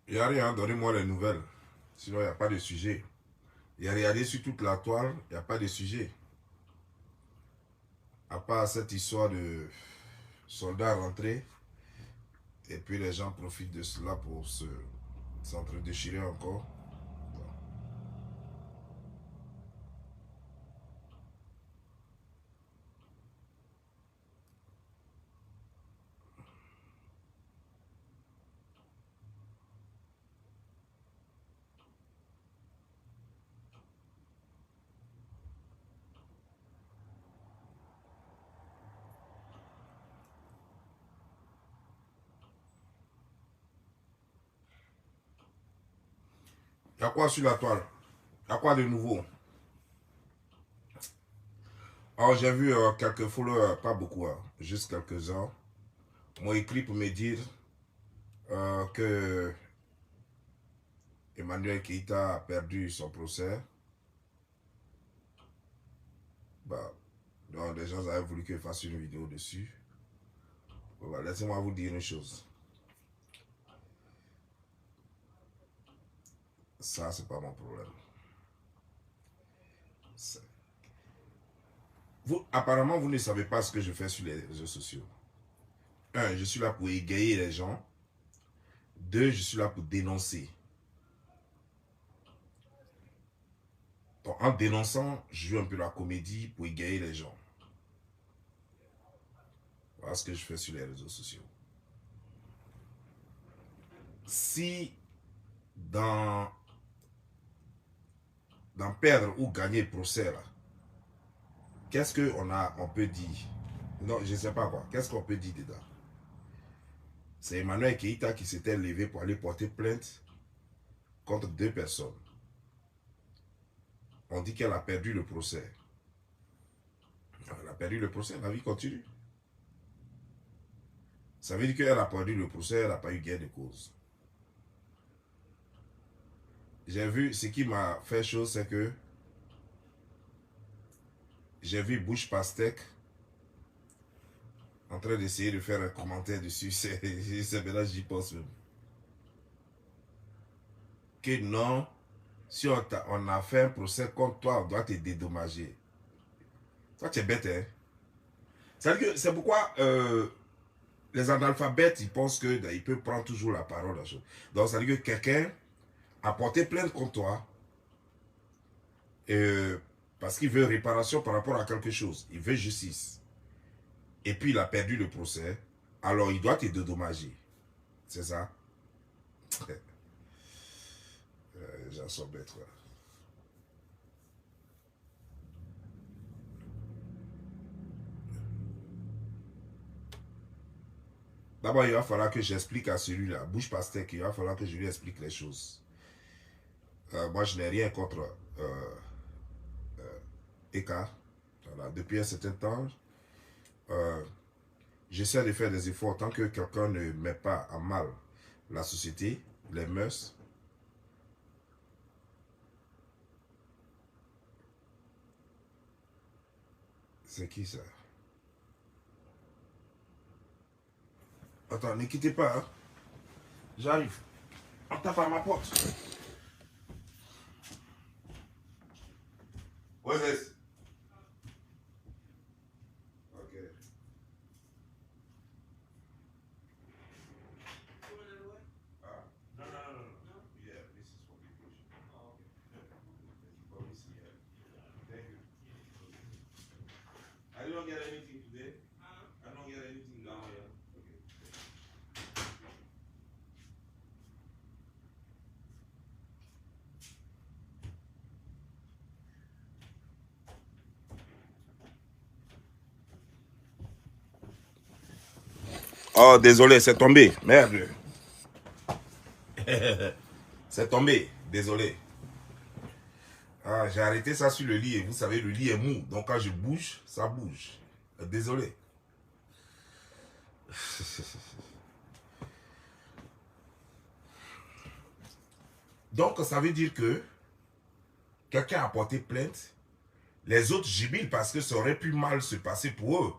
Il n'y a rien, donnez-moi les nouvelles. Sinon, il n'y a pas de sujet. Il y a regardé sur toute la toile, il n'y a pas de sujet. À part cette histoire de soldats rentrés, et puis les gens profitent de cela pour s'entre-déchirer encore. Il y a quoi sur la toile? Il y a quoi de nouveau? Alors, j'ai vu quelques followers, pas beaucoup, hein, juste quelques-uns, m'ont écrit pour me dire que Emmanuel Keïta a perdu son procès. Bah, donc, les gens avaient voulu que je fasse une vidéo dessus. Bah, laissez-moi vous dire une chose. Ça, c'est pas mon problème. Apparemment, vous ne savez pas ce que je fais sur les réseaux sociaux. Un, je suis là pour égayer les gens. Deux, je suis là pour dénoncer. Donc, en dénonçant, je joue un peu la comédie pour égayer les gens. Voilà ce que je fais sur les réseaux sociaux. Si dans perdre ou gagner le procès, là, qu'est-ce qu'on peut dire? Non, je ne sais pas quoi. Qu'est-ce qu'on peut dire dedans? C'est Emmanuel Keïta qui s'était levé pour aller porter plainte contre deux personnes. On dit qu'elle a perdu le procès. Elle a perdu le procès, la vie continue. Ça veut dire qu'elle a perdu le procès, elle n'a pas eu gain de cause. J'ai vu, ce qui m'a fait chaud, c'est que j'ai vu Bush Pastek en train d'essayer de faire un commentaire dessus. C'est maintenant j'y pense même. Que non, si on a fait un procès contre toi, on doit te dédommager. Toi, tu es bête, hein? C'est pourquoi les analphabètes, ils pensent qu'ils peuvent prendre toujours la parole. Donc, ça veut dire que quelqu'un a porté plainte contre toi parce qu'il veut réparation par rapport à quelque chose. Il veut justice. Et puis, il a perdu le procès. Alors, il doit te dédommager. C'est ça? J'en suis bête, ouais. D'abord, il va falloir que j'explique à celui-là, Bush Pastek, il va falloir que je lui explique les choses. Moi, je n'ai rien contre Eka. Voilà. Depuis un certain temps, j'essaie de faire des efforts tant que quelqu'un ne met pas à mal la société, les mœurs. C'est qui ça? Attends, ne quittez pas. Hein? J'arrive. On tape à ma porte. Ouais, c'est... Ok. Ah. No, no, no, no. Yeah, this is for people. Oh, okay. For this year. Thank you. I don't get anything today. I don't get anything now. Yeah. Okay. Oh, désolé, c'est tombé. Merde. C'est tombé. Désolé. Ah, j'ai arrêté ça sur le lit et vous savez, le lit est mou. Donc quand je bouge, ça bouge. Désolé. Donc ça veut dire que quelqu'un a porté plainte. Les autres jubilent parce que ça aurait pu mal se passer pour eux.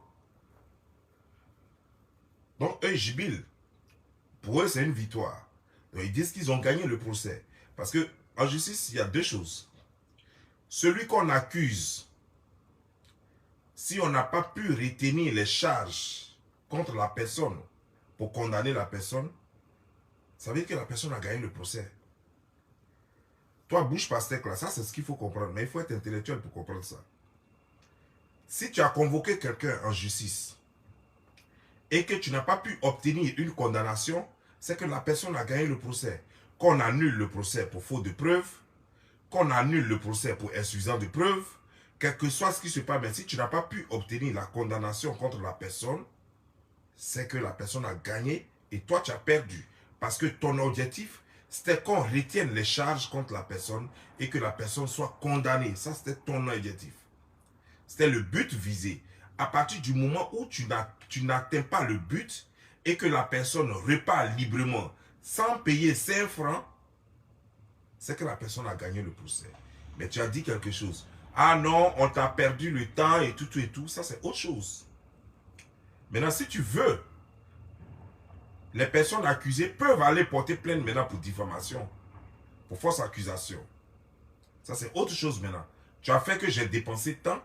Donc eux jubilent. Pour eux, c'est une victoire. Donc, ils disent qu'ils ont gagné le procès. Parce que en justice, il y a deux choses. Celui qu'on accuse, si on n'a pas pu retenir les charges contre la personne pour condamner la personne, ça veut dire que la personne a gagné le procès. Toi, bouge pas steak là, ça c'est ce qu'il faut comprendre. Mais il faut être intellectuel pour comprendre ça. Si tu as convoqué quelqu'un en justice et que tu n'as pas pu obtenir une condamnation, c'est que la personne a gagné le procès. Qu'on annule le procès pour faute de preuves, qu'on annule le procès pour insuffisance de preuves, quel que soit ce qui se passe, mais si tu n'as pas pu obtenir la condamnation contre la personne, c'est que la personne a gagné et toi tu as perdu. Parce que ton objectif, c'était qu'on retienne les charges contre la personne et que la personne soit condamnée. Ça, c'était ton objectif. C'était le but visé. À partir du moment où tu n'atteins pas le but et que la personne repart librement sans payer 5 francs, c'est que la personne a gagné le procès. Mais tu as dit quelque chose. Ah non, on t'a perdu le temps et tout, ça c'est autre chose. Maintenant, si tu veux, les personnes accusées peuvent aller porter plainte maintenant pour diffamation, pour fausse accusation. Ça c'est autre chose maintenant. Tu as fait que j'ai dépensé tant.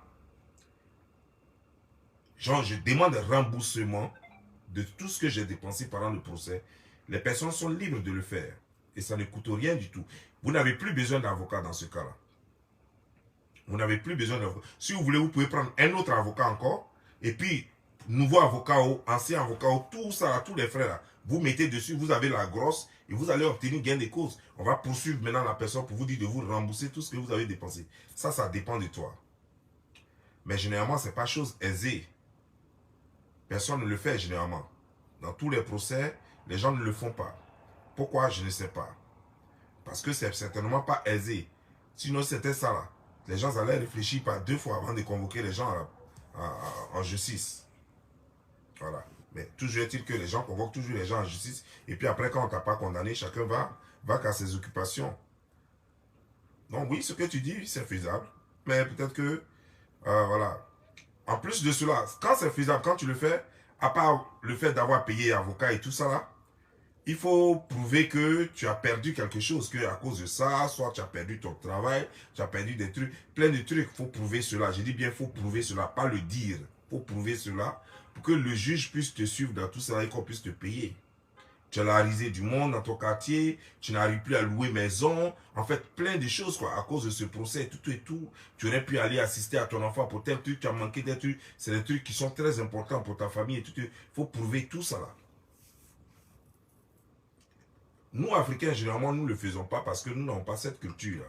Genre, je demande remboursement de tout ce que j'ai dépensé pendant le procès. Les personnes sont libres de le faire. Et ça ne coûte rien du tout. Vous n'avez plus besoin d'avocat dans ce cas-là. Vous n'avez plus besoin d'avocat. Si vous voulez, vous pouvez prendre un autre avocat encore. Et puis, nouveau avocat, ancien avocat, tout ça, tous les frais là. Vous mettez dessus, vous avez la grosse et vous allez obtenir gain de cause. On va poursuivre maintenant la personne pour vous dire de vous rembourser tout ce que vous avez dépensé. Ça dépend de toi. Mais généralement, ce n'est pas chose aisée. Personne ne le fait généralement. Dans tous les procès, les gens ne le font pas. Pourquoi? Je ne sais pas. Parce que c'est certainement pas aisé. Sinon, c'était ça là. Les gens allaient réfléchir par 2 fois avant de convoquer les gens en justice. Voilà. Mais toujours est-il que les gens convoquent toujours les gens en justice. Et puis après, quand on ne t'a pas condamné, chacun va qu'à ses occupations. Donc oui, ce que tu dis, c'est faisable. Mais peut-être que, voilà. En plus de cela, quand c'est faisable, quand tu le fais, à part le fait d'avoir payé avocat et tout ça là, il faut prouver que tu as perdu quelque chose, que à cause de ça, soit tu as perdu ton travail, tu as perdu des trucs, plein de trucs, il faut prouver cela. Je dis bien, il faut prouver cela, pas le dire. Il faut prouver cela pour que le juge puisse te suivre dans tout ça et qu'on puisse te payer. Tu as la risée du monde dans ton quartier, tu n'arrives plus à louer maison, en fait, plein de choses, quoi, à cause de ce procès, tout. Tu aurais pu aller assister à ton enfant pour tel truc, tu as manqué des trucs, c'est des trucs qui sont très importants pour ta famille et tout. Il faut prouver tout ça là. Nous, Africains, généralement, nous ne le faisons pas parce que nous n'avons pas cette culture-là.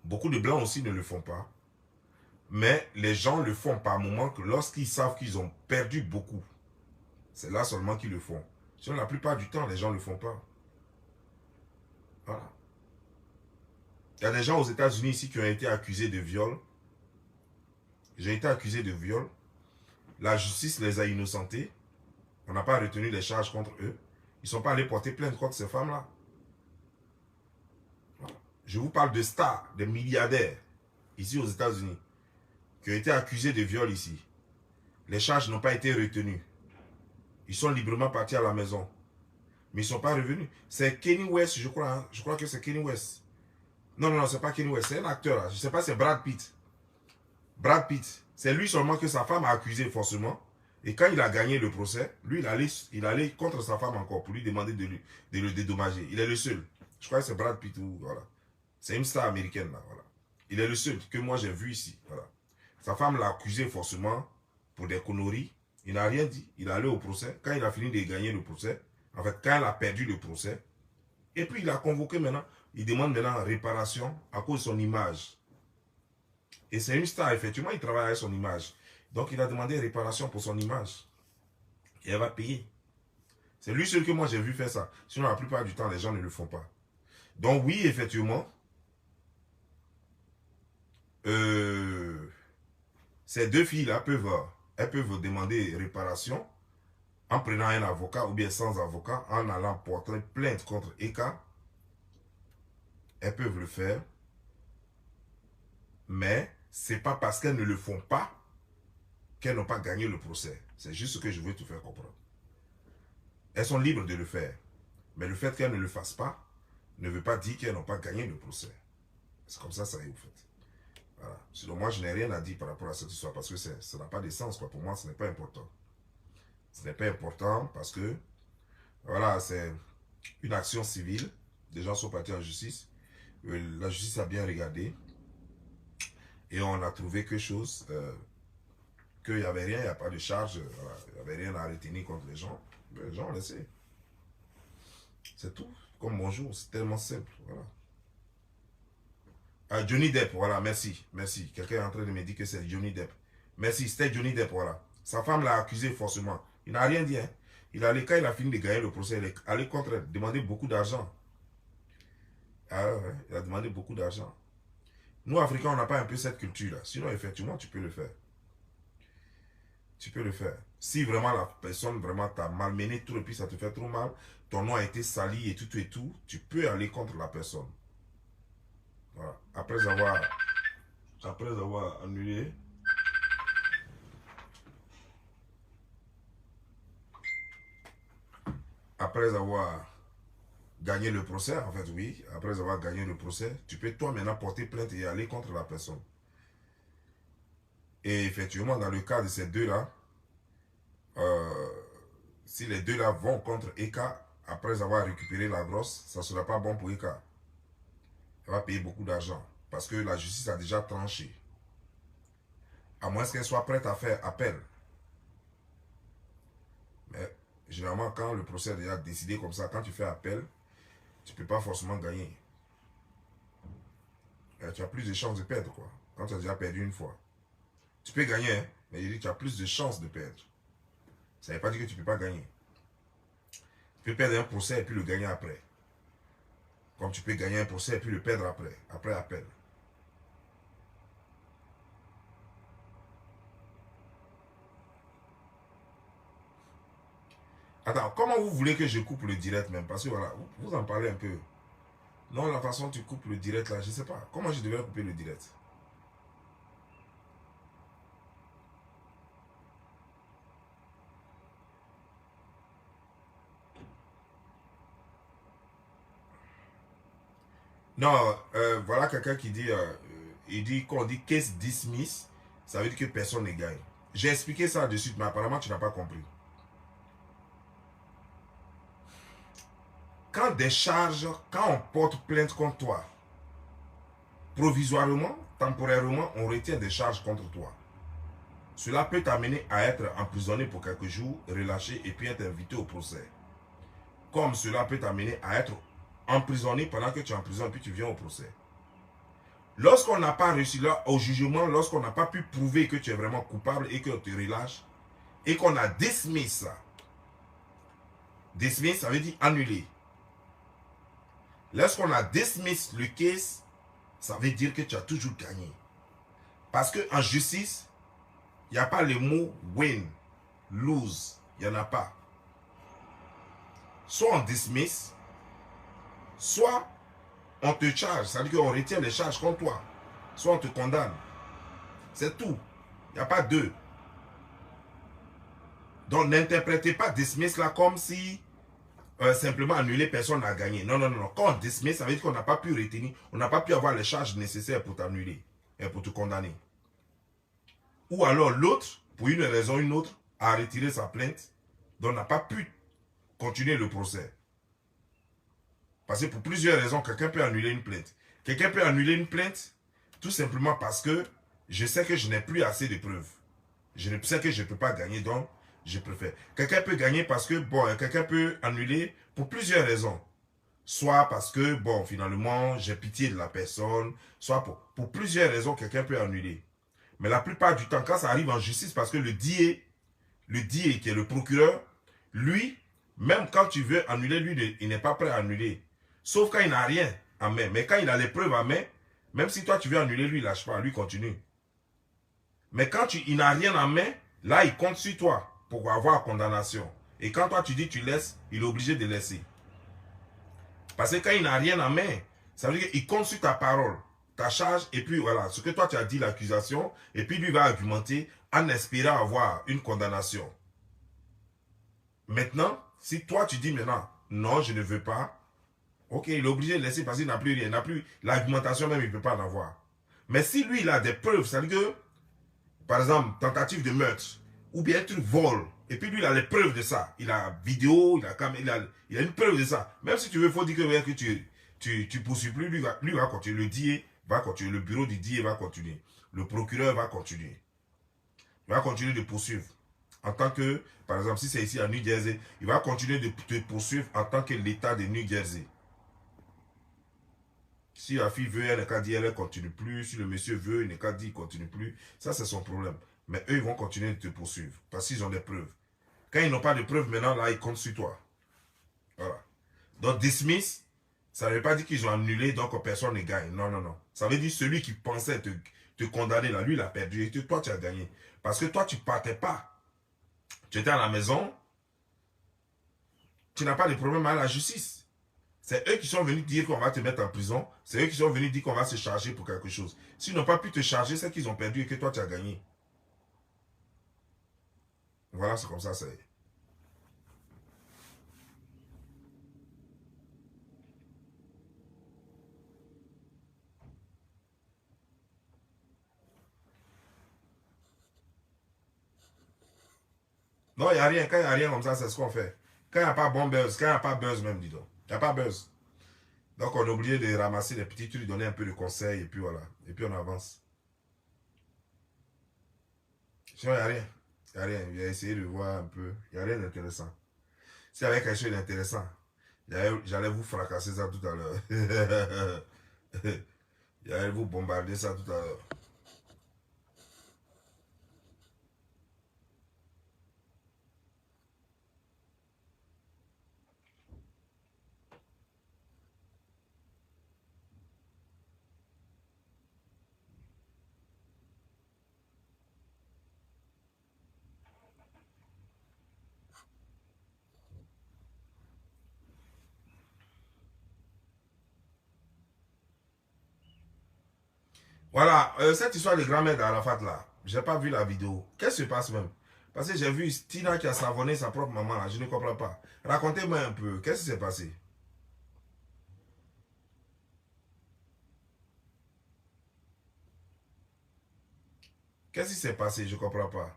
Beaucoup de Blancs aussi ne le font pas. Mais les gens le font par moment que lorsqu'ils savent qu'ils ont perdu beaucoup. C'est là seulement qu'ils le font. Sinon, la plupart du temps, les gens ne le font pas. Voilà. Il y a des gens aux États-Unis ici qui ont été accusés de viol. Ils ont été accusés de viol. La justice les a innocentés. On n'a pas retenu les charges contre eux. Ils ne sont pas allés porter plainte contre ces femmes-là. Voilà. Je vous parle de stars, de milliardaires, ici aux États-Unis, qui ont été accusés de viol ici. Les charges n'ont pas été retenues. Ils sont librement partis à la maison. Mais ils ne sont pas revenus. C'est Kanye West, je crois. Hein. Je crois que c'est Kanye West. Non, c'est pas Kanye West. C'est un acteur. Là. Je ne sais pas, c'est Brad Pitt. Brad Pitt. C'est lui seulement que sa femme a accusé forcément. Et quand il a gagné le procès, lui, il allait contre sa femme encore pour lui demander de le dédommager. Il est le seul. Je crois que c'est Brad Pitt. Voilà. C'est une star américaine. Là, voilà. Il est le seul que moi j'ai vu ici. Voilà. Sa femme l'a accusé forcément pour des conneries. Il n'a rien dit. Il est allé au procès. Quand il a fini de gagner le procès, en fait, quand il a perdu le procès, et puis il a convoqué maintenant, il demande maintenant réparation à cause de son image. Et c'est une star, effectivement, il travaille avec son image. Donc il a demandé réparation pour son image. Et elle va payer. C'est lui seul que moi j'ai vu faire ça. Sinon, la plupart du temps, les gens ne le font pas. Donc oui, effectivement, ces deux filles-là peuvent demander réparation en prenant un avocat ou bien sans avocat, en allant porter plainte contre Eka. Elles peuvent le faire. Mais ce n'est pas parce qu'elles ne le font pas qu'elles n'ont pas gagné le procès. C'est juste ce que je veux te faire comprendre. Elles sont libres de le faire. Mais le fait qu'elles ne le fassent pas ne veut pas dire qu'elles n'ont pas gagné le procès. C'est comme ça est, au fait. Voilà. Sinon, moi, je n'ai rien à dire par rapport à cette histoire parce que ça n'a pas de sens. Quoi. Pour moi, ce n'est pas important. Ce n'est pas important parce que, voilà, c'est une action civile. Des gens sont partis en justice. La justice a bien regardé. Et on a trouvé quelque chose, qu'il n'y avait rien, il n'y a pas de charge, voilà, il n'y avait rien à retenir contre les gens. Les gens ont laissé. C'est tout. Comme bonjour, c'est tellement simple. Voilà. Johnny Depp, voilà, merci. Merci. Quelqu'un est en train de me dire que c'est Johnny Depp. Merci, c'était Johnny Depp, voilà. Sa femme l'a accusé forcément. Il n'a rien dit. Hein. Quand il a fini de gagner le procès, il est allé contre elle, demander beaucoup d'argent. Ah ouais, il a demandé beaucoup d'argent. Nous, Africains, on n'a pas un peu cette culture-là. Sinon, effectivement, tu peux le faire. Tu peux le faire. Si vraiment la personne vraiment t'a malmené tout et puis ça te fait trop mal, ton nom a été sali et tout, tu peux aller contre la personne. Voilà. Après avoir annulé, après avoir gagné le procès, en fait, oui, après avoir gagné le procès, tu peux toi maintenant porter plainte et aller contre la personne. Et effectivement, dans le cas de ces deux-là, si les deux-là vont contre Eka, après avoir récupéré la grosse, ça ne sera pas bon pour Eka. Elle va payer beaucoup d'argent parce que la justice a déjà tranché. À moins qu'elle soit prête à faire appel. Mais généralement, quand le procès est déjà décidé comme ça, quand tu fais appel, tu ne peux pas forcément gagner. Et tu as plus de chances de perdre, quoi. Quand tu as déjà perdu une fois. Tu peux gagner, hein, mais je dis que tu as plus de chances de perdre. Ça ne veut pas dire que tu ne peux pas gagner. Tu peux perdre un procès et puis le gagner après. Comme tu peux gagner un procès et puis le perdre après appel. Attends, comment vous voulez que je coupe le direct même? Parce que voilà, vous en parlez un peu. Non, la façon dont tu coupes le direct là, je ne sais pas. Comment je devrais couper le direct? Non, voilà quelqu'un qui dit, il dit qu'on dit case dismiss, ça veut dire que personne ne gagne. J'ai expliqué ça de suite, mais apparemment tu n'as pas compris. Quand des charges, quand on porte plainte contre toi, provisoirement, temporairement, on retient des charges contre toi. Cela peut t'amener à être emprisonné pour quelques jours, relâché et puis être invité au procès. Comme cela peut t'amener à être emprisonné pendant que tu es en prison et puis tu viens au procès. Lorsqu'on n'a pas réussi là au jugement, lorsqu'on n'a pas pu prouver que tu es vraiment coupable et qu'on te relâche, et qu'on a dismiss ça. Dismiss, ça veut dire annuler. Lorsqu'on a dismiss le case, ça veut dire que tu as toujours gagné. Parce qu'en justice, il n'y a pas le mot win, lose. Il n'y en a pas. Soit on dismiss, soit on te charge. Ça veut dire qu'on retient les charges contre toi. Soit on te condamne. C'est tout. Il n'y a pas deux. Donc n'interprétez pas dismiss là comme si simplement annuler, personne n'a gagné. Non, non, non. Quand on dismiss, ça veut dire qu'on n'a pas pu retenir, on n'a pas pu avoir les charges nécessaires pour t'annuler et pour te condamner. Ou alors l'autre, pour une raison ou une autre, a retiré sa plainte, donc n'a pas pu continuer le procès. Parce que pour plusieurs raisons, quelqu'un peut annuler une plainte. Quelqu'un peut annuler une plainte tout simplement parce que je sais que je n'ai plus assez de preuves. Je sais que je ne peux pas gagner, donc je préfère. Quelqu'un peut gagner parce que, bon, quelqu'un peut annuler pour plusieurs raisons. Soit parce que, bon, finalement, j'ai pitié de la personne, soit pour plusieurs raisons, quelqu'un peut annuler. Mais la plupart du temps, quand ça arrive en justice, parce que le DIE qui est le procureur, lui, même quand tu veux annuler, lui, il n'est pas prêt à annuler. Sauf quand il n'a rien en main. Mais quand il a les preuves en main, même si toi tu veux annuler, lui, il ne lâche pas, lui continue. Mais quand il n'a rien en main, là, il compte sur toi pour avoir condamnation. Et quand toi tu dis tu laisses, il est obligé de laisser. Parce que quand il n'a rien en main, ça veut dire qu'il compte sur ta parole, ta charge, et puis voilà, ce que toi tu as dit, l'accusation, et puis lui va argumenter en espérant avoir une condamnation. Maintenant, si toi tu dis maintenant, Non, je ne veux pas. Ok, il est obligé de laisser parce qu'il n'a plus rien. Il n'a plus l'argumentation même, il ne peut pas en avoir. Mais si lui, il a des preuves, c'est-à-dire que, par exemple, tentative de meurtre, ou bien un truc vol, et puis lui, il a les preuves de ça. Il a vidéo, il a une preuve de ça. Même si tu veux, il faut dire que tu poursuis plus, lui va continuer. Le DIE va continuer. Le bureau du DIE va continuer. Le procureur va continuer. Il va continuer de poursuivre. En tant que, par exemple, si c'est ici à New Jersey, il va continuer de te poursuivre en tant que l'État de New Jersey. Si la fille veut, elle n'a qu'à dire, elle ne continue plus. Si le monsieur veut, il n'a qu'à dire, il ne continue plus. Ça, c'est son problème. Mais eux, ils vont continuer de te poursuivre parce qu'ils ont des preuves. Quand ils n'ont pas de preuves, maintenant, là, ils comptent sur toi. Voilà. Donc, dismiss, ça ne veut pas dire qu'ils ont annulé, donc personne ne gagne. Non, non, non. Ça veut dire celui qui pensait te condamner, là, lui, il a perdu. Et toi, tu as gagné. Parce que toi, tu ne partais pas. Tu étais à la maison. Tu n'as pas de problème à la justice. C'est eux qui sont venus dire qu'on va te mettre en prison. C'est eux qui sont venus dire qu'on va se charger pour quelque chose. S'ils n'ont pas pu te charger, c'est qu'ils ont perdu et que toi, tu as gagné. Voilà, c'est comme ça, c'est. Non, il n'y a rien. Quand il n'y a rien comme ça, c'est ce qu'on fait. Quand il n'y a pas bon buzz, quand il n'y a pas buzz même, dis donc. Il n'y a pas buzz. Donc, on est obligé de ramasser des petits trucs, donner un peu de conseils, et puis voilà. Et puis, on avance. Sinon, il n'y a rien. Il n'y a rien. J'ai essayé de voir un peu. Il n'y a rien d'intéressant. S'il y avait quelque chose d'intéressant, j'allais vous fracasser ça tout à l'heure. J'allais vous bombarder ça tout à l'heure. Voilà, cette histoire de grand-mère d'Arafat là, j'ai pas vu la vidéo. Qu'est-ce qui se passe même? Parce que j'ai vu Tina qui a savonné sa propre maman là, je ne comprends pas. Racontez-moi un peu, qu'est-ce qui s'est passé? Qu'est-ce qui s'est passé? Je ne comprends pas.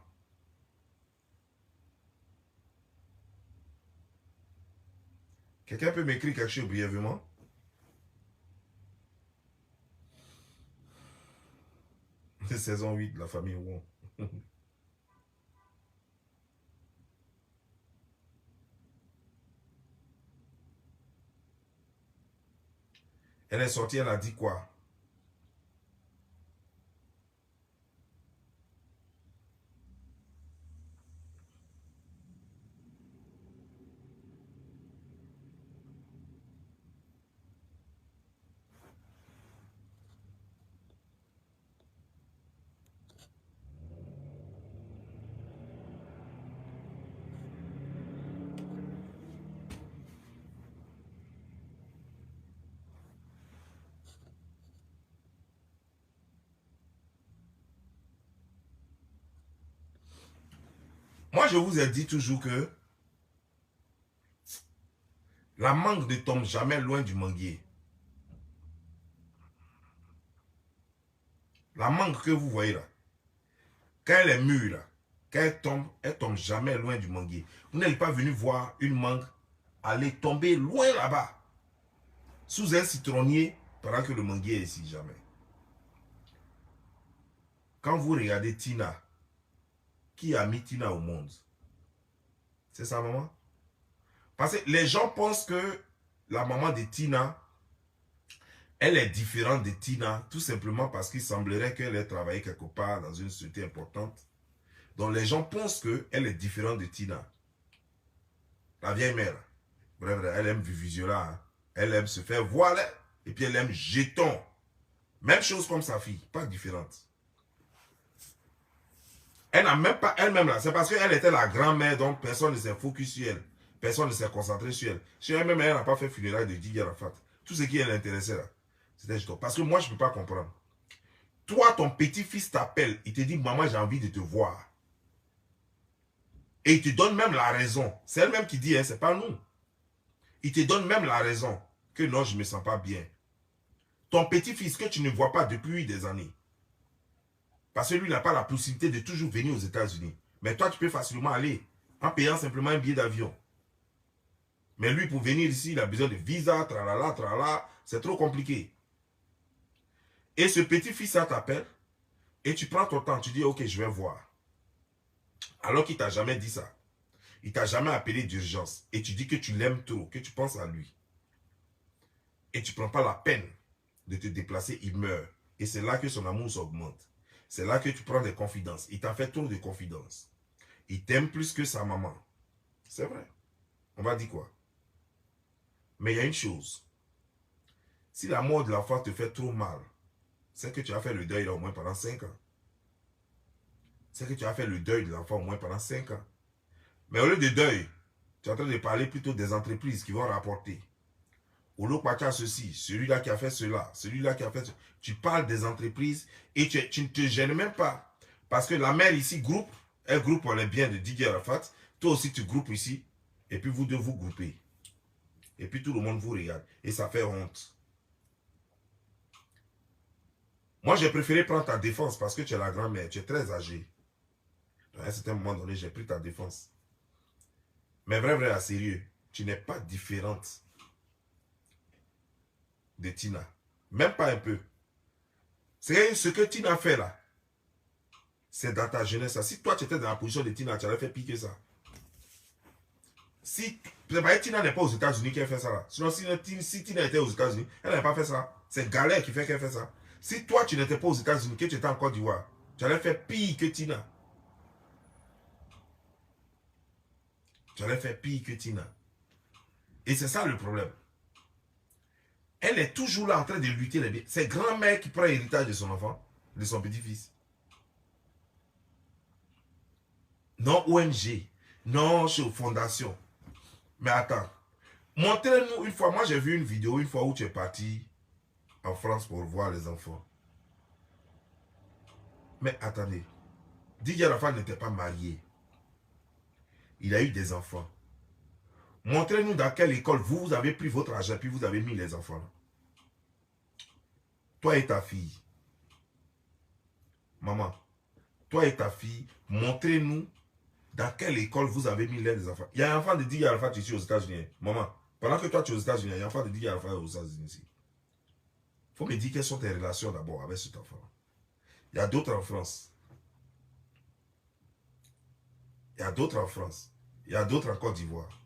Quelqu'un peut m'écrire quelque chose brièvement? Saison 8 de la famille Wong. Elle est sortie, elle a dit quoi? Moi, je vous ai dit toujours que la mangue ne tombe jamais loin du manguier. La mangue que vous voyez là, quand elle est mûre là, quand elle tombe jamais loin du manguier. Vous n'êtes pas venu voir une mangue aller tomber loin là-bas, sous un citronnier, pendant que le manguier est ici, jamais. Quand vous regardez Tina, qui a mis Tina au monde? C'est sa maman? Parce que les gens pensent que la maman de Tina, elle est différente de Tina, tout simplement parce qu'il semblerait qu'elle ait travaillé quelque part dans une société importante. Donc les gens pensent qu'elle est différente de Tina. La vieille mère. Bref, elle aime Viviziola. Hein. Elle aime se faire voir. Et puis elle aime jeton. Même chose comme sa fille, pas différente. Elle n'a même pas elle-même là. C'est parce qu'elle était la grand-mère, donc personne ne s'est focus sur elle. Personne ne s'est concentré sur elle. Sur elle-même, elle n'a pas fait funérailles de Didier Arafat. Tout ce qui l'intéressait là, c'était jeton. Parce que moi, je ne peux pas comprendre. Toi, ton petit-fils t'appelle. Il te dit, maman, j'ai envie de te voir. Et il te donne même la raison. C'est elle-même qui dit, hein, c'est pas nous. Il te donne même la raison que non, je ne me sens pas bien. Ton petit-fils que tu ne vois pas depuis des années. Parce que lui n'a pas la possibilité de toujours venir aux États-Unis. Mais toi, tu peux facilement aller en payant simplement un billet d'avion. Mais lui, pour venir ici, il a besoin de visa, tralala, tralala. C'est trop compliqué. Et ce petit-fils, ça t'appelle. Et tu prends ton temps. Tu dis, ok, je vais voir. Alors qu'il ne t'a jamais dit ça. Il ne t'a jamais appelé d'urgence. Et tu dis que tu l'aimes trop, que tu penses à lui. Et tu ne prends pas la peine de te déplacer, il meurt. Et c'est là que son amour s'augmente. C'est là que tu prends des confidences. Il t'a fait trop de confidences. Il t'aime plus que sa maman. C'est vrai. On va dire quoi? Mais il y a une chose. Si la mort de l'enfant te fait trop mal, c'est que tu as fait le deuil là au moins pendant 5 ans. C'est que tu as fait le deuil de l'enfant au moins pendant 5 ans. Mais au lieu de deuil, tu es en train de parler plutôt des entreprises qui vont rapporter. Olopacha ceci, celui-là qui a fait cela, celui-là qui a fait cela. Tu parles des entreprises et tu ne te gênes même pas. Parce que la mère ici groupe, elle groupe pour les biens de Didier Arafat. Toi aussi tu groupes ici. Et puis vous deux vous groupez. Et puis tout le monde vous regarde. Et ça fait honte. Moi j'ai préféré prendre ta défense parce que tu es la grand-mère. Tu es très âgée. À un certain moment donné, j'ai pris ta défense. Mais vrai, à sérieux, tu n'es pas différente de Tina. Même pas un peu. C'est ce que Tina fait là. C'est dans ta jeunesse. Si toi tu étais dans la position de Tina, tu aurais fait pire que ça. Si Tina n'est pas aux États-Unis qu'elle fait ça là. Sinon, si Tina était aux États-Unis, elle n'aurait pas fait ça. C'est Galère qui fait qu'elle fait ça. Si toi tu n'étais pas aux États-Unis, que tu étais en Côte d'Ivoire, tu aurais fait pire que Tina. Tu aurais fait pire que Tina. Et c'est ça le problème. Elle est toujours là en train de lutter les biens. C'est grand-mère qui prend l'héritage de son enfant, de son petit-fils. Non ONG, non chez Fondation. Mais attends, montrez-nous une fois. Moi, j'ai vu une vidéo une fois où tu es parti en France pour voir les enfants. Mais attendez, Didier Arafat n'était pas marié. Il a eu des enfants. Montrez-nous dans quelle école vous avez pris votre argent puis vous avez mis les enfants. Toi et ta fille. Maman, toi et ta fille, montrez-nous dans quelle école vous avez mis les enfants. Il y a un enfant de Didier Arafat ici aux États-Unis. Maman, pendant que toi tu es aux États-Unis, il y a un enfant de Didier Arafat aux États-Unis ici. Il faut me dire quelles sont tes relations d'abord avec cet enfant. Il y a d'autres en France. Il y a d'autres en France. Il y a d'autres en Côte d'Ivoire.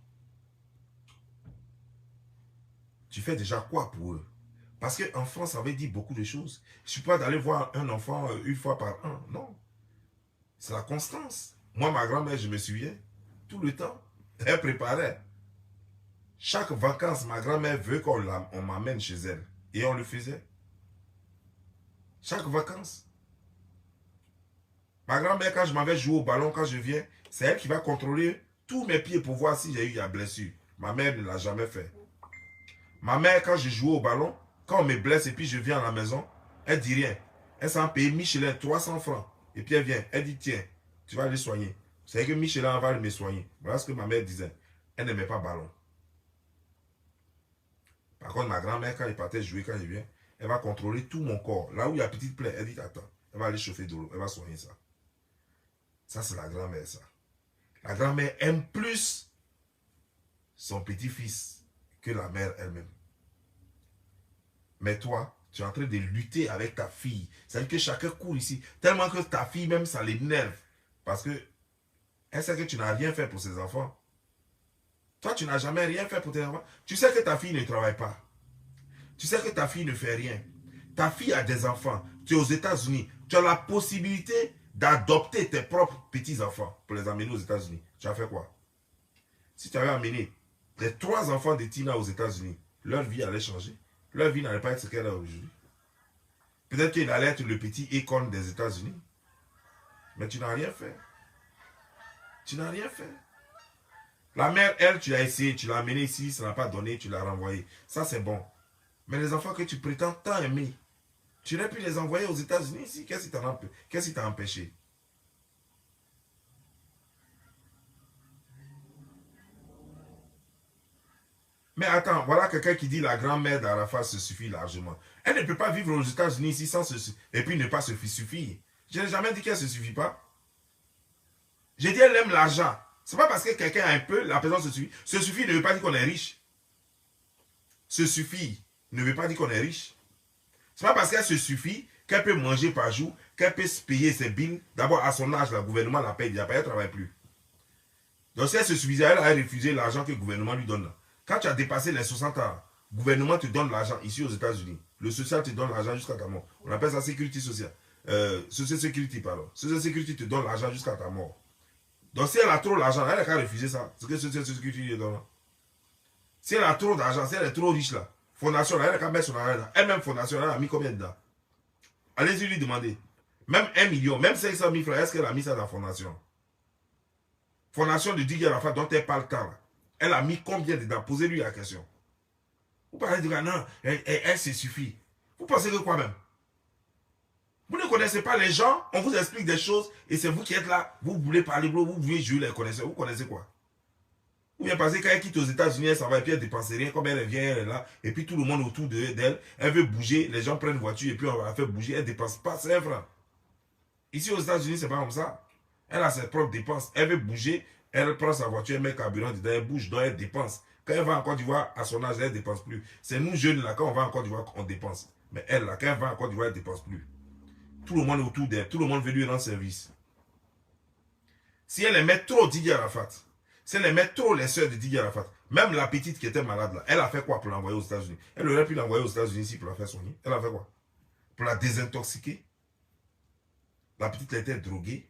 Tu fais déjà quoi pour eux? Parce qu'en France, ça veut dire beaucoup de choses. Je ne suis pas d'aller voir un enfant une fois par an. Non. C'est la constance. Moi, ma grand-mère, je me souviens, tout le temps, elle préparait. Chaque vacances, ma grand-mère veut qu'on m'amène chez elle. Et on le faisait. Chaque vacances. Ma grand-mère, quand je m'avais joué au ballon, quand je viens, c'est elle qui va contrôler tous mes pieds pour voir si j'ai eu la blessure. Ma mère ne l'a jamais fait. Ma mère, quand je jouais au ballon, quand on me blesse et puis je viens à la maison, elle dit rien. Elle s'en paye Michelin 300 francs. Et puis elle vient, elle dit tiens, tu vas aller soigner. C'est que Michelin va me soigner. Voilà ce que ma mère disait. Elle n'aimait pas le ballon. Par contre, ma grand-mère, quand elle partait jouer, quand elle vient, elle va contrôler tout mon corps. Là où il y a petite plaie, elle dit attends, elle va aller chauffer de l'eau, elle va soigner ça. Ça, c'est la grand-mère, ça. La grand-mère aime plus son petit-fils que la mère elle-même. Mais toi, tu es en train de lutter avec ta fille. C'est-à-dire que chacun court ici. Tellement que ta fille, même, ça l'énerve. Parce que elle sait que tu n'as rien fait pour ses enfants. Toi, tu n'as jamais rien fait pour tes enfants. Tu sais que ta fille ne travaille pas. Tu sais que ta fille ne fait rien. Ta fille a des enfants. Tu es aux États-Unis. Tu as la possibilité d'adopter tes propres petits-enfants pour les amener aux États-Unis. Tu as fait quoi? Si tu avais amené les 3 enfants de Tina aux États-Unis, leur vie allait changer. Leur vie n'allait pas être ce qu'elle est aujourd'hui. Peut-être qu'il allait être le petit icône des États-Unis. Mais tu n'as rien fait. Tu n'as rien fait. La mère, elle, tu l'as essayé, tu l'as amenée ici, ça n'a pas donné, tu l'as renvoyée. Ça, c'est bon. Mais les enfants que tu prétends tant aimer, tu aurais pu les envoyer aux États-Unis ici. Qu'est-ce qui t'a empêché? Mais attends, voilà quelqu'un qui dit la grand-mère d'Arafat se suffit largement. Elle ne peut pas vivre aux États-Unis ici sans se et puis ne pas se suffire. Je n'ai jamais dit qu'elle ne se suffit pas. J'ai dit elle aime l'argent. C'est pas parce que quelqu'un a un peu, la personne se suffit. Se suffit ne veut pas dire qu'on est riche. Se suffit ne veut pas dire qu'on est riche. C'est pas parce qu'elle se suffit qu'elle peut manger par jour, qu'elle peut se payer ses billes. D'abord, à son âge, le gouvernement la paye déjà, elle ne travaille plus. Donc si elle se suffisait, elle a refusé l'argent que le gouvernement lui donne. Quand tu as dépassé les 60 ans, le gouvernement te donne l'argent ici aux États-Unis. Le social te donne l'argent jusqu'à ta mort. On appelle ça sécurité sociale. Social Security, pardon. Social Security te donne l'argent jusqu'à ta mort. Donc si elle a trop d'argent, elle n'a qu'à refuser ça. C'est ce que Social Security lui donne. Si elle a trop d'argent, si elle est trop riche là, fondation, elle n'a qu'à mettre son argent là. Elle-même, fondation, elle a mis combien dedans? Allez-y lui demander. Même 1 million, même 500 000 francs, est-ce qu'elle a mis ça dans la fondation? Fondation de Didier Arafat dont elle parle tant là. Elle a mis combien dedans? Posez-lui la question. Vous parlez de non, elle se suffit. Vous pensez que quoi même? Vous ne connaissez pas les gens, on vous explique des choses et c'est vous qui êtes là. Vous voulez parler, vous voulez jouer les connaisseurs. Vous connaissez quoi? Ou bien parce que quand elle quitte aux États-Unis, elle s'en va et puis elle ne dépense rien. Comme elle vient, elle est là. Et puis tout le monde autour d'elle, elle veut bouger. Les gens prennent une voiture et puis on va la faire bouger. Elle ne dépense pas 5 francs. Ici aux États-Unis, c'est pas comme ça. Elle a ses propres dépenses. Elle veut bouger. Elle prend sa voiture, elle met le carburant dedans, elle bouge, donc elle dépense. Quand elle va en Côte d'Ivoire, à son âge, elle ne dépense plus. C'est nous jeunes, là, quand on va en Côte d'Ivoire, on dépense. Mais elle, là, quand elle va en Côte d'Ivoire, elle ne dépense plus. Tout le monde est autour d'elle. Tout le monde veut lui rendre service. Si elle aimait trop Didier Arafat, si elle aimait trop les soeurs de Didier Arafat, même la petite qui était malade, là, elle a fait quoi pour l'envoyer aux États-Unis? Elle aurait pu l'envoyer aux États-Unis ici pour la faire soigner. Elle a fait quoi? Pour la désintoxiquer. La petite, elle était droguée.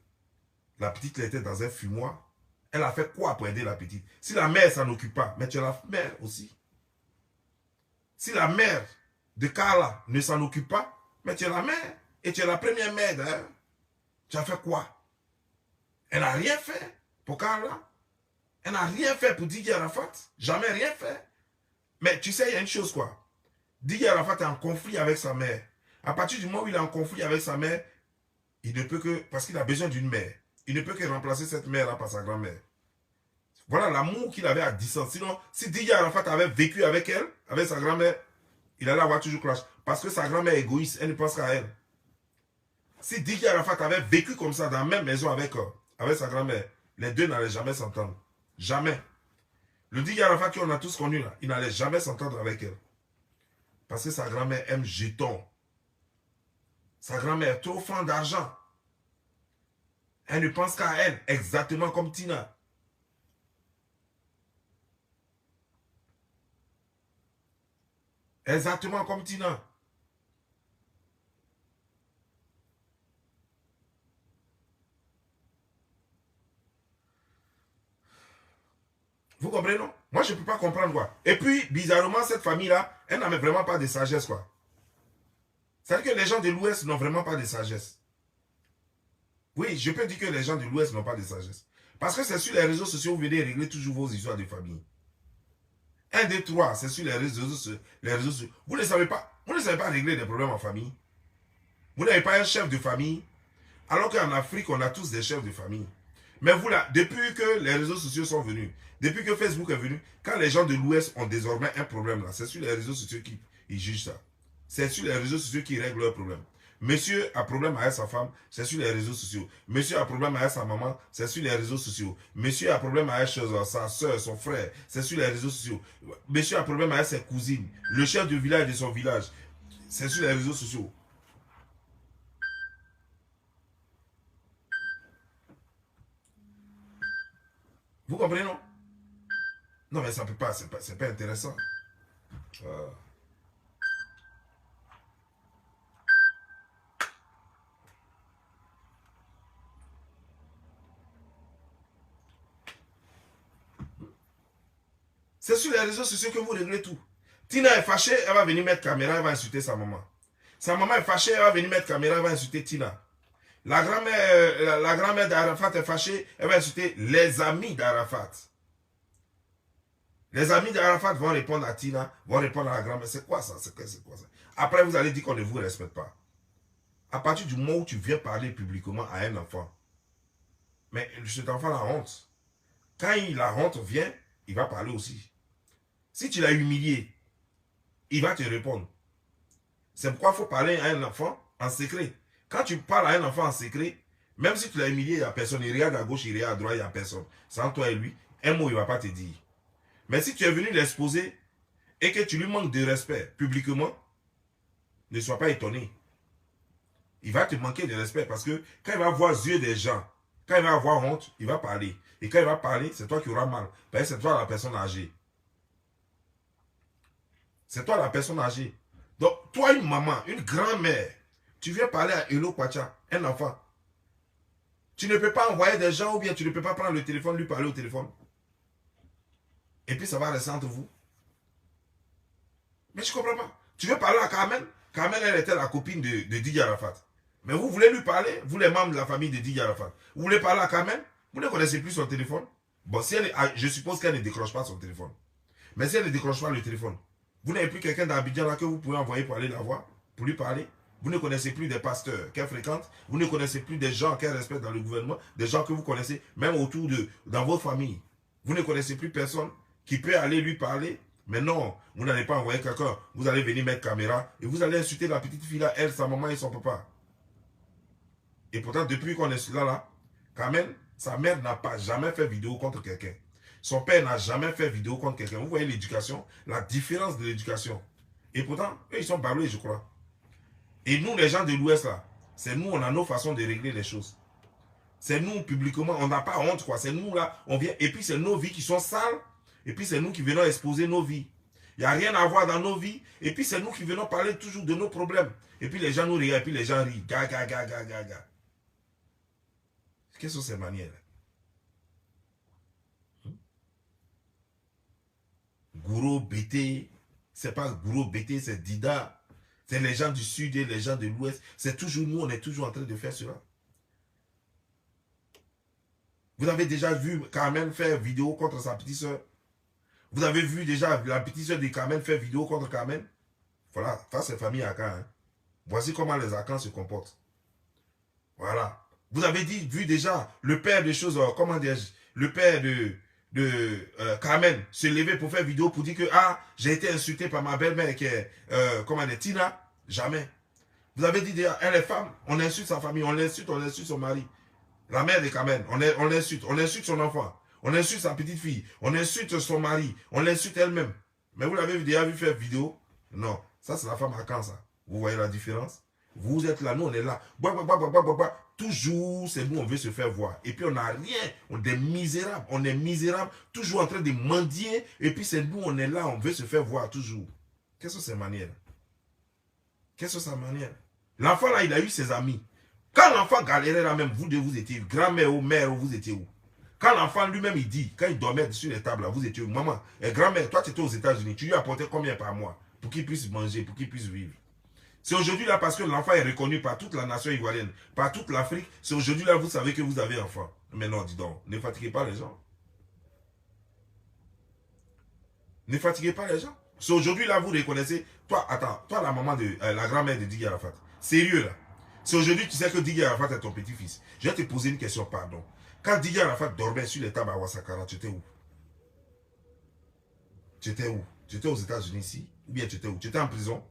La petite, elle était dans un fumoir. Elle a fait quoi pour aider la petite? Si la mère s'en occupe pas, mais tu es la mère aussi. Si la mère de Carla ne s'en occupe pas, mais tu es la mère. Et tu es la première mère d'ailleurs. Tu as fait quoi? Elle n'a rien fait pour Carla. Elle n'a rien fait pour Didier Arafat. Jamais rien fait. Mais tu sais, il y a une chose quoi. Didier Arafat est en conflit avec sa mère. À partir du moment où il est en conflit avec sa mère, il ne peut que, parce qu'il a besoin d'une mère, il ne peut que remplacer cette mère-là par sa grand-mère. Voilà l'amour qu'il avait à distance. Sinon, si Didier Arafat avait vécu avec elle, avec sa grand-mère, il allait avoir toujours clash. Parce que sa grand-mère est égoïste, elle ne pense qu'à elle. Si Didier Arafat avait vécu comme ça dans la même maison avec sa grand-mère, les deux n'allaient jamais s'entendre. Jamais. Le Didier Arafat qu'on a tous connu là, il n'allait jamais s'entendre avec elle. Parce que sa grand-mère aime jeton. Sa grand-mère est trop fan d'argent. Elle ne pense qu'à elle, exactement comme Tina. Exactement comme Tina. Vous comprenez, non? Moi, je ne peux pas comprendre, quoi. Et puis, bizarrement, cette famille-là, elle n'a vraiment pas de sagesse, quoi. C'est-à-dire que les gens de l'Ouest n'ont vraiment pas de sagesse. Oui, je peux dire que les gens de l'Ouest n'ont pas de sagesse. Parce que c'est sur les réseaux sociaux que vous venez régler toujours vos histoires de famille. 1, 2, 3, c'est sur les réseaux sociaux. Vous ne savez pas régler des problèmes en famille. Vous n'avez pas un chef de famille. Alors qu'en Afrique, on a tous des chefs de famille. Mais vous là, depuis que les réseaux sociaux sont venus, depuis que Facebook est venu, quand les gens de l'Ouest ont désormais un problème là, c'est sur les réseaux sociaux qu'ils jugent ça. C'est sur les réseaux sociaux qu'ils règlent leurs problèmes. Monsieur a problème avec sa femme, c'est sur les réseaux sociaux. Monsieur a problème avec sa maman, c'est sur les réseaux sociaux. Monsieur a problème avec sa soeur, son frère, c'est sur les réseaux sociaux. Monsieur a problème avec ses cousines, le chef de village de son village, c'est sur les réseaux sociaux. Vous comprenez, non? Non, mais ça peut pas, c'est pas intéressant. Euh, C'est sur les réseaux sociaux que vous réglez tout. Tina est fâchée, elle va venir mettre caméra, elle va insulter sa maman. Sa maman est fâchée, elle va venir mettre caméra, elle va insulter Tina. La grand-mère d'Arafat est fâchée, elle va insulter les amis d'Arafat. Les amis d'Arafat vont répondre à Tina, vont répondre à la grand-mère. C'est quoi ça? C'est quoi ça? Après, vous allez dire qu'on ne vous respecte pas. À partir du moment où tu viens parler publiquement à un enfant, mais cet enfant a honte. Quand la honte vient, il va parler aussi. Si tu l'as humilié, il va te répondre. C'est pourquoi il faut parler à un enfant en secret. Quand tu parles à un enfant en secret, même si tu l'as humilié, il n'y a personne. Il regarde à gauche, il regarde à droite, il n'y a personne. C'est entre toi et lui. Un mot, il ne va pas te dire. Mais si tu es venu l'exposer et que tu lui manques de respect publiquement, ne sois pas étonné. Il va te manquer de respect parce que quand il va voir les yeux des gens, quand il va avoir honte, il va parler. Et quand il va parler, c'est toi qui auras mal. Parce que c'est toi la personne âgée. C'est toi la personne âgée. Donc, toi, une maman, une grand-mère, tu viens parler à Hello Kwacha, un enfant. Tu ne peux pas envoyer des gens ou bien tu ne peux pas prendre le téléphone, lui parler au téléphone. Et puis ça va rester entre vous. Mais je ne comprends pas. Tu veux parler à Carmen? Carmen, elle était la copine de Didier Arafat. Mais vous voulez lui parler, vous les membres de la famille de Didier Arafat. Vous voulez parler à Carmen? Vous ne connaissez plus son téléphone? Bon, si elle, je suppose qu'elle ne décroche pas son téléphone. Mais si elle ne décroche pas le téléphone, vous n'avez plus quelqu'un d'Abidjan là que vous pouvez envoyer pour aller la voir, pour lui parler. Vous ne connaissez plus des pasteurs qu'elle fréquente. Vous ne connaissez plus des gens qu'elle respecte dans le gouvernement. Des gens que vous connaissez, même autour de, dans votre famille. Vous ne connaissez plus personne qui peut aller lui parler. Mais non, vous n'allez pas envoyer quelqu'un. Vous allez venir mettre caméra et vous allez insulter la petite fille là, elle, sa maman et son papa. Et pourtant, depuis qu'on est là, quand même, sa mère n'a pas jamais fait vidéo contre quelqu'un. Son père n'a jamais fait vidéo contre quelqu'un. Vous voyez l'éducation, la différence de l'éducation. Et pourtant, eux, ils sont barbelés, je crois. Et nous, les gens de l'Ouest, là, c'est nous, on a nos façons de régler les choses. C'est nous, publiquement, on n'a pas honte, quoi. C'est nous, là, on vient, et puis c'est nos vies qui sont sales, et puis c'est nous qui venons exposer nos vies. Il n'y a rien à voir dans nos vies, et puis c'est nous qui venons parler toujours de nos problèmes. Et puis les gens nous regardent, et puis les gens rient. Gaga, gaga, gaga. Quelles sont ces manières? Gouro, Bété, c'est pas Gouro, Bété, c'est Dida. C'est les gens du sud et les gens de l'ouest. C'est toujours nous, on est toujours en train de faire cela. Vous avez déjà vu Carmen faire vidéo contre sa petite soeur? Vous avez vu déjà la petite soeur de Carmen faire vidéo contre Carmen? Voilà, ça c'est famille Akan. Hein. Voici comment les Akans se comportent. Voilà. Vous avez vu déjà le père de choses, comment dire, le père de Carmen se lever pour faire vidéo pour dire que j'ai été insulté par ma belle-mère qui est comment dire, Tina. Jamais. Vous avez dit déjà, elle est femme, on insulte sa famille, on l'insulte son mari. La mère de Carmen, on insulte son enfant, on insulte sa petite fille, on insulte son mari, on l'insulte elle-même. Mais vous l'avez déjà vu faire vidéo? Non, ça c'est la femme à quand ça? Vous voyez la différence? Vous êtes là, nous on est là. Toujours, c'est nous, on veut se faire voir. Et puis on n'a rien, on est misérable, toujours en train de mendier. Et puis c'est nous, on est là, on veut se faire voir toujours. Quelles sont ces manières? Quelles sont ces manières? L'enfant là, il a eu ses amis. Quand l'enfant galérait là même, vous étiez grand-mère ou mère, vous étiez où? Quand l'enfant lui-même, il dit, quand il dormait sur les tables, là, vous étiez où? Maman, grand-mère, toi tu étais aux États-Unis, tu lui apportais combien par mois pour qu'il puisse manger, pour qu'il puisse vivre? C'est aujourd'hui là parce que l'enfant est reconnu par toute la nation ivoirienne, par toute l'Afrique. C'est aujourd'hui là vous savez que vous avez un enfant. Mais non, dis donc, ne fatiguez pas les gens. Ne fatiguez pas les gens. C'est aujourd'hui là vous reconnaissez. Toi, attends, toi la maman de la grand-mère de Didier Arafat. Sérieux là. C'est aujourd'hui que tu sais que Didier Arafat est ton petit-fils. Je vais te poser une question, pardon. Quand Didier Arafat dormait sur les tables à Ouassakara, tu étais où? Tu étais où? Tu étais aux États-Unis ici? Ou bien tu étais où? Tu étais en prison?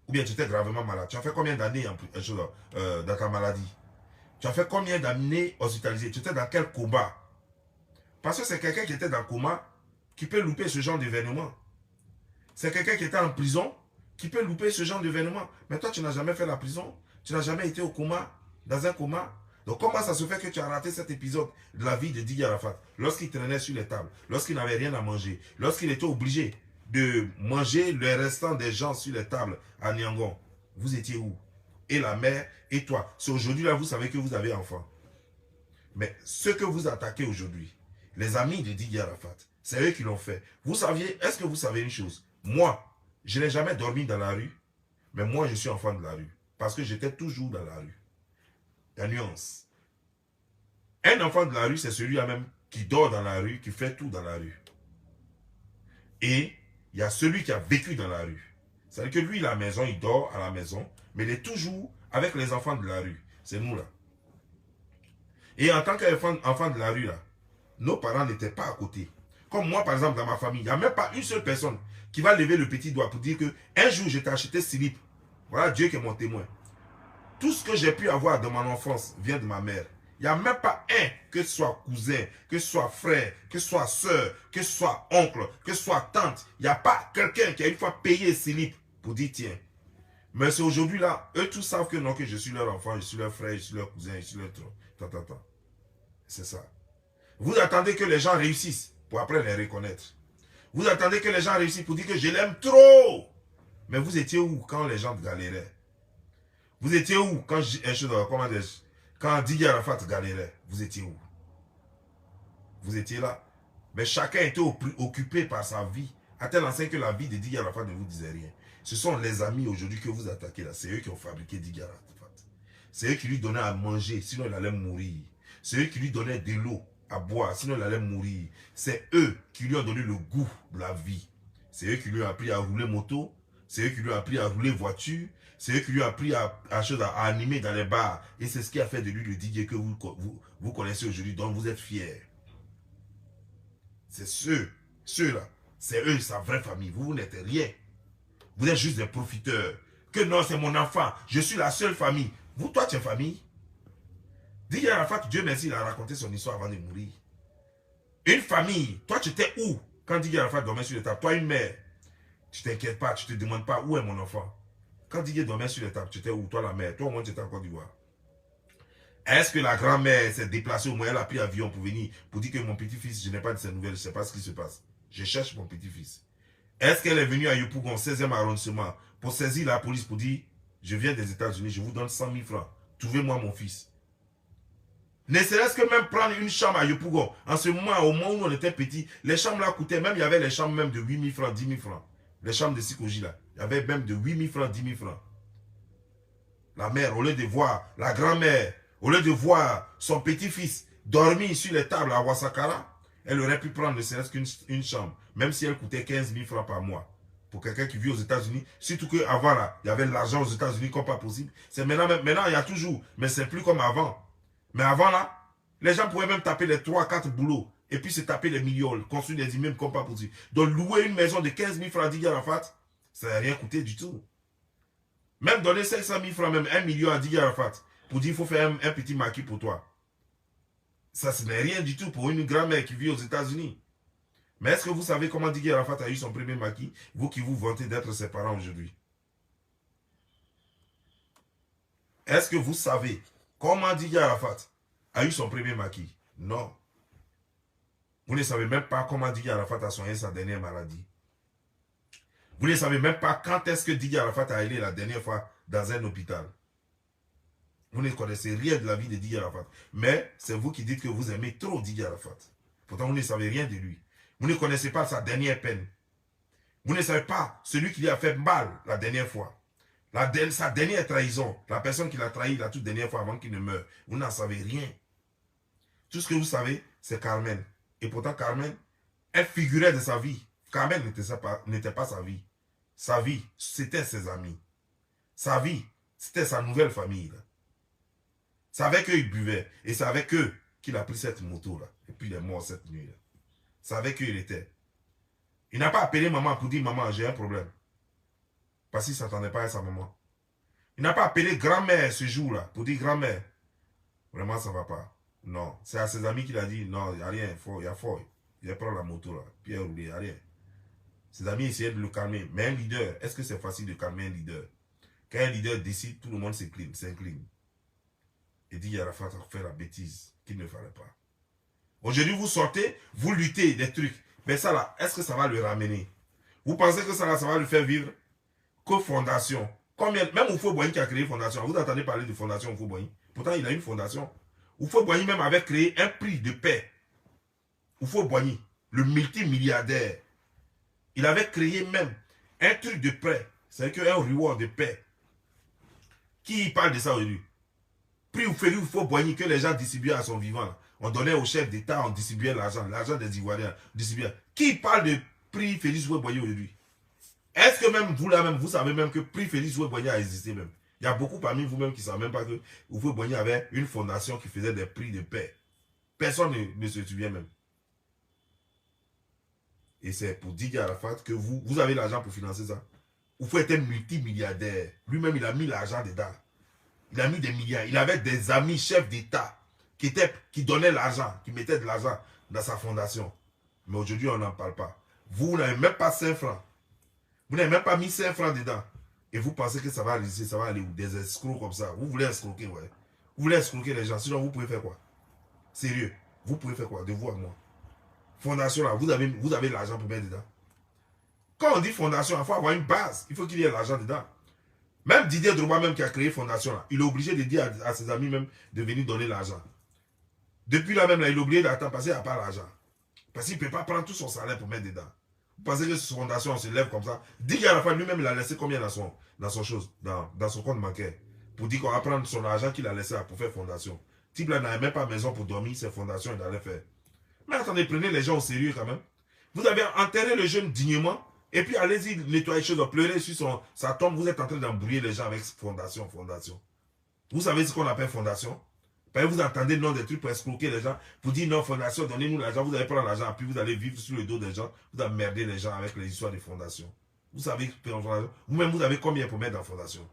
Ou bien tu étais gravement malade? Tu as fait combien d'années dans ta maladie? Tu as fait combien d'années hospitalisé? Tu étais dans quel coma? Parce que c'est quelqu'un qui était dans le coma qui peut louper ce genre d'événement. C'est quelqu'un qui était en prison qui peut louper ce genre d'événement. Mais toi, tu n'as jamais fait la prison. Tu n'as jamais été au coma, dans un coma. Donc comment ça se fait que tu as raté cet épisode de la vie de Didier Arafat? Lorsqu'il traînait sur les tables, lorsqu'il n'avait rien à manger, lorsqu'il était obligé de manger le restant des gens sur les tables à Niangon. Vous étiez où? Et la mère et toi. C'est aujourd'hui là, vous savez que vous avez enfant. Mais ce que vous attaquez aujourd'hui, les amis de Didier Arafat, c'est eux qui l'ont fait. Vous saviez, est-ce que vous savez une chose? Moi, je n'ai jamais dormi dans la rue, mais moi je suis enfant de la rue. Parce que j'étais toujours dans la rue. La nuance. Un enfant de la rue, c'est celui-là même qui dort dans la rue, qui fait tout dans la rue. Et il y a celui qui a vécu dans la rue. C'est-à-dire que lui, la maison, il dort à la maison, mais il est toujours avec les enfants de la rue. C'est nous là. Et en tant qu'enfant de la rue là, nos parents n'étaient pas à côté. Comme moi, par exemple, dans ma famille, il n'y a même pas une seule personne qui va lever le petit doigt pour dire que un jour, je t'ai acheté slip. Voilà Dieu qui est mon témoin. Tout ce que j'ai pu avoir dans mon enfance vient de ma mère. Il n'y a même pas un, que ce soit cousin, que ce soit frère, que ce soit soeur, que ce soit oncle, que ce soit tante. Il n'y a pas quelqu'un qui a une fois payé slip pour dire tiens. Mais c'est aujourd'hui là, eux tous savent que non, que je suis leur enfant, je suis leur frère, je suis leur cousin, je suis leur tante. C'est ça. Vous attendez que les gens réussissent pour après les reconnaître. Vous attendez que les gens réussissent pour dire que je l'aime trop. Mais vous étiez où quand les gens galéraient? Vous étiez où quand quand Didier Arafat galérait? Vous étiez où? Vous étiez là. Mais chacun était occupé par sa vie. À tel enseigne que la vie de Didier Arafat ne vous disait rien. Ce sont les amis aujourd'hui que vous attaquez là. C'est eux qui ont fabriqué Didier Arafat. C'est eux qui lui donnaient à manger, sinon il allait mourir. C'est eux qui lui donnaient de l'eau à boire, sinon il allait mourir. C'est eux qui lui ont donné le goût de la vie. C'est eux qui lui ont appris à rouler moto. C'est eux qui lui ont appris à rouler voiture. C'est eux qui lui ont appris à animer dans les bars. Et c'est ce qui a fait de lui le DJ que vous connaissez aujourd'hui, dont vous êtes fiers. C'est ceux-là. C'est eux, sa vraie famille. Vous n'êtes rien. Vous êtes juste des profiteurs. Que non, c'est mon enfant. Je suis la seule famille. Vous, toi, tu es famille. Didier Arafat, Dieu merci, il a raconté son histoire avant de mourir. Une famille. Toi, tu étais où quand Didier Arafat dormait sur les tables? Toi, une mère. Tu t'inquiètes pas, tu te demandes pas où est mon enfant. Quand Didier dormait sur les tables, tu étais où? Toi, la mère. Toi, au moins, tu étais en Côte d'Ivoire. Est-ce que la grand-mère s'est déplacée au moins, elle a pris avion pour venir, pour dire que mon petit-fils, je n'ai pas de ses nouvelles, je ne sais pas ce qui se passe. Je cherche mon petit-fils. Est-ce qu'elle est venue à Yopougon, 16e arrondissement, pour saisir la police, pour dire, je viens des États-Unis, je vous donne 100 000 francs. Trouvez-moi mon fils. Ne serait-ce que même prendre une chambre à Yopougon. En ce moment, au moment où on était petit, les chambres là coûtaient, même il y avait les chambres même de 8 000 francs, 10 000 francs. Les chambres de Sikoji là, il y avait même de 8 000 francs, 10 000 francs. La mère, au lieu de voir, la grand-mère, au lieu de voir son petit-fils dormir sur les tables à Ouassakara, elle aurait pu prendre ne serait-ce qu'une chambre, même si elle coûtait 15 000 francs par mois. Pour quelqu'un qui vit aux États-Unis, surtout qu'avant là, il y avait de l'argent aux États-Unis comme pas possible. C'est maintenant il y a toujours, mais c'est plus comme avant. Mais avant là, les gens pouvaient même taper les 3-4 boulots et puis se taper les millions, construire des immeubles comme pas possible. Donc louer une maison de 15 000 francs à Didier Arafat, ça n'a rien coûté du tout. Même donner 500 000 francs, même 1 million à Didier Arafat, pour dire qu'il faut faire un petit maquis pour toi. Ça, ce n'est rien du tout pour une grand-mère qui vit aux États-Unis. Mais est-ce que vous savez comment Didier Arafat a eu son premier maquis, vous qui vous vantez d'être ses parents aujourd'hui? Est-ce que vous savez comment Didier Arafat a eu son premier maquis? Non. Vous ne savez même pas comment Didier Arafat a soigné sa dernière maladie. Vous ne savez même pas quand est-ce que Didier Arafat a allé la dernière fois dans un hôpital. Vous ne connaissez rien de la vie de Didier Arafat. Mais c'est vous qui dites que vous aimez trop Didier Arafat. Pourtant, vous ne savez rien de lui. Vous ne connaissez pas sa dernière peine. Vous ne savez pas celui qui lui a fait mal la dernière fois. Sa dernière trahison. La personne qui l'a trahi la toute dernière fois avant qu'il ne meure. Vous n'en savez rien. Tout ce que vous savez, c'est Carmen. Et pourtant, Carmen, elle figurait de sa vie. Carmen n'était pas sa vie. Sa vie, c'était ses amis. Sa vie, c'était sa nouvelle famille. C'est avec eux qu'il buvait. Et c'est avec eux qu'il a pris cette moto-là. Et puis il est mort cette nuit-là. C'est avec eux qu'il était. Il n'a pas appelé maman pour dire, maman, j'ai un problème. Parce qu'il ne s'attendait pas à sa maman. Il n'a pas appelé grand-mère ce jour-là pour dire, grand-mère, vraiment ça ne va pas. Non. C'est à ses amis qu'il a dit, non, il n'y a rien, il y a fort. Il va prendre la moto là. Puis il a roulé, il n'y a rien. Ses amis essayaient de le calmer. Mais un leader, est-ce que c'est facile de calmer un leader? Quand un leader décide, tout le monde s'incline. Et dit Arafat a fait la bêtise qu'il ne fallait pas. Aujourd'hui, vous sortez, vous luttez des trucs. Mais ça là, est-ce que ça va le ramener? Vous pensez que ça là, ça va le faire vivre? Que fondation? Combien? Même Oufo Boigny qui a créé fondation. Vous entendez parler de fondation Oufo Boigny? Pourtant, il a une fondation. Oufo Boigny même avait créé un prix de paix. Oufo Boigny, le multimilliardaire, il avait créé même un truc de paix. C'est-à-dire un reward de paix. Qui parle de ça aujourd'hui? Prix Oufo Boigny que les gens distribuaient à son vivant. On donnait au chef d'État, on distribuait l'argent des Ivoiriens. Qui parle de prix Félix Houphouët-Boigny aujourd'hui? Est-ce que même vous là même, vous savez même que prix Félix Houphouët-Boigny a existé même? Il y a beaucoup parmi vous-même qui ne savent même pas que Houphouët-Boigny avait une fondation qui faisait des prix de paix. Personne ne se souvient même. Et c'est pour Didier Arafat que vous avez l'argent pour financer ça. Vous pouvez être un multimilliardaire. Lui-même, il a mis l'argent dedans. Il a mis des milliards. Il avait des amis chefs d'État qui donnaient l'argent, qui mettaient de l'argent dans sa fondation. Mais aujourd'hui, on n'en parle pas. Vous n'avez même pas 5 francs. Vous n'avez même pas mis 5 francs dedans. Et vous pensez que ça va réussir, ça va aller où? Des escrocs comme ça. Vous voulez escroquer, ouais. Vous voulez escroquer les gens. Sinon, vous pouvez faire quoi? Sérieux. Vous pouvez faire quoi? De vous à moi. Fondation, là, vous avez l'argent pour mettre dedans. Quand on dit fondation, il faut avoir une base. Il faut qu'il y ait l'argent dedans. Même Didier Drogba, même qui a créé fondation, là, il est obligé de dire à ses amis même de venir donner l'argent. Depuis là même, là, il est obligé d'attendre parce qu'il n'a pas l'argent. Parce qu'il ne peut pas prendre tout son salaire pour mettre dedans. Vous pensez que cette fondation, on se lève comme ça. Didier Arafat lui-même, il a laissé combien dans son chose, dans son compte bancaire. Pour dire qu'on va prendre son argent qu'il a laissé là pour faire fondation. Type là n'avait même pas maison pour dormir, ses fondations, il allait faire. Mais attendez, prenez les gens au sérieux quand même. Vous avez enterré le jeune dignement, et puis allez-y nettoyer les choses, pleurer sur sa tombe, vous êtes en train d'embrouiller les gens avec fondation. Vous savez ce qu'on appelle fondation? Vous entendez le nom des trucs pour escroquer les gens, pour dire non, fondation, donnez-nous l'argent, vous allez prendre l'argent, puis vous allez vivre sur le dos des gens, vous allez merder les gens avec les histoires de fondation. Vous savez, vous-même, vous avez combien pour mettre dans la fondation?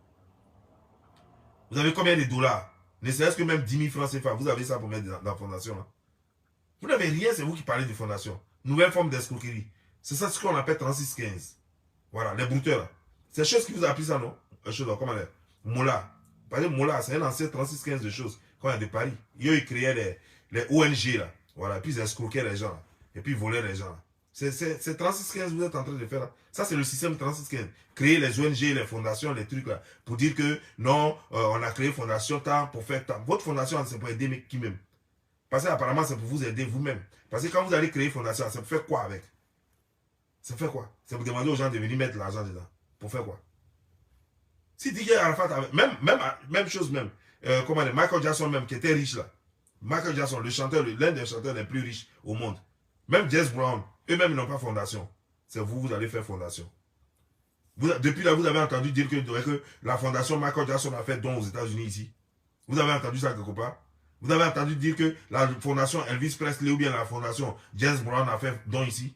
Vous avez combien de dollars? Ne serait-ce que même 10 000 francs CFA, vous avez ça pour mettre dans la fondation. Hein? Vous n'avez rien, c'est vous qui parlez de fondation. Nouvelle forme d'escroquerie. C'est ça ce qu'on appelle 3615. Voilà, les brouteurs. C'est chose qui vous a appris ça, non? Comment dire? Mola. Par exemple, Mola, c'est un ancien 3615 de choses. Quand il y a de Paris. Ils créaient les ONG, là. Voilà, puis ils escroquaient les gens, là. Et puis ils volaient les gens, là. C'est 3615 que vous êtes en train de faire, là. Ça, c'est le système 3615. Créer les ONG, les fondations, les trucs, là. Pour dire que, non, on a créé fondation tant pour faire tant. Votre fondation, c'est pour aider qui même? Parce qu'apparemment, c'est pour vous aider vous-même. Parce que quand vous allez créer fondation, c'est pour faire quoi avec? Ça fait quoi? C'est pour demander aux gens de venir mettre l'argent dedans. Pour faire quoi? Si Didier Arafat avait, même chose même. Comment dire, Michael Jackson même, qui était riche là. Michael Jackson, le chanteur, l'un des chanteurs les plus riches au monde. Même Jazz Brown, eux-mêmes n'ont pas fondation. C'est vous, vous allez faire fondation. Depuis là, vous avez entendu dire que la fondation Michael Jackson a fait don aux États-Unis ici. Vous avez entendu ça quelque part? Vous avez entendu dire que la fondation Elvis Presley ou bien la fondation Jazz Brown a fait don ici?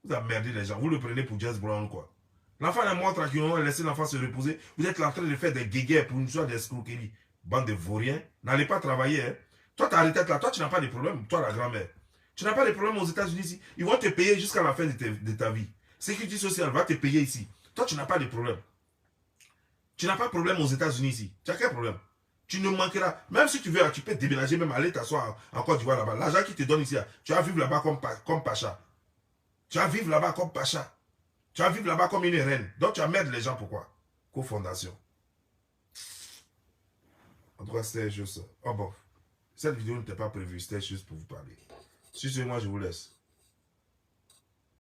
Vous avez merdé les gens. Vous le prenez pour Jazz Brown quoi. L'enfant est mort tranquillement, laissez l'enfant se reposer. Vous êtes en train de faire des guéguerres pour une histoire d'escroquerie. Bande de vauriens. N'allez pas travailler. Hein. Toi, tu as arrêté là. Toi, tu n'as pas de problème. Toi, la grand-mère. Tu n'as pas de problème aux États-Unis ici. Ils vont te payer jusqu'à la fin de ta vie. Sécurité sociale va te payer ici. Toi, tu n'as pas de problème. Tu n'as pas de problème aux États-Unis ici. Tu as quel problème? Tu ne manqueras. Même si tu veux, tu peux déménager, même aller t'asseoir en Côte d'Ivoire là-bas. L'argent qui te donne ici, tu vas vivre là-bas comme Pacha. Tu vas vivre là-bas comme Pacha. Tu vas vivre là-bas comme une reine. Donc tu vas mettre les gens pourquoi? Co-fondation. En tout cas, c'était juste ça. Oh bon. Cette vidéo n'était pas prévue, c'était juste pour vous parler. Sur ce, moi je vous laisse.